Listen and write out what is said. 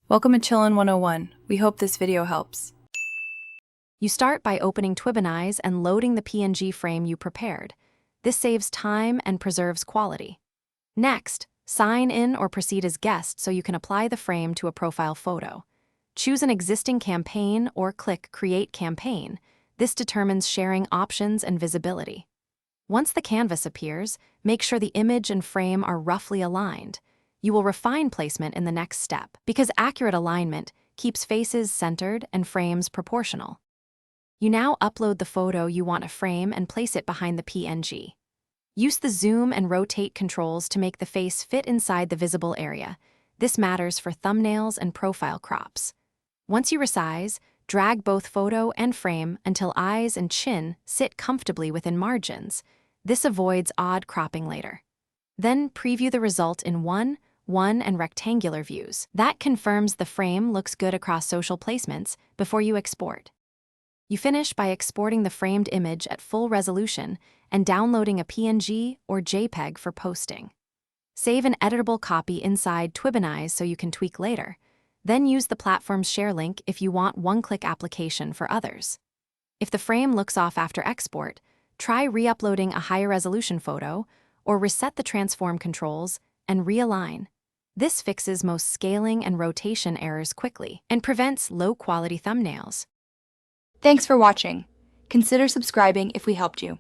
Welcome to Chillin' 101. We hope this video helps. You start by opening Twibbonize and loading the PNG frame you prepared. This saves time and preserves quality. Next, sign in or proceed as guest so you can apply the frame to a profile photo. Choose an existing campaign or click Create Campaign. This determines sharing options and visibility. Once the canvas appears, make sure the image and frame are roughly aligned. You will refine placement in the next step because accurate alignment keeps faces centered and frames proportional. You now upload the photo you want to frame and place it behind the PNG. Use the zoom and rotate controls to make the face fit inside the visible area. This matters for thumbnails and profile crops. Once you resize, drag both photo and frame until eyes and chin sit comfortably within margins. This avoids odd cropping later. Then preview the result in one and rectangular views. That confirms the frame looks good across social placements before you export. You finish by exporting the framed image at full resolution and downloading a PNG or JPEG for posting. Save an editable copy inside Twibbonize so you can tweak later. Then use the platform's share link if you want one-click application for others. If the frame looks off after export, try re-uploading a higher resolution photo or reset the transform controls and realign. This fixes most scaling and rotation errors quickly and prevents low-quality thumbnails. Thanks for watching. Consider subscribing if we helped you.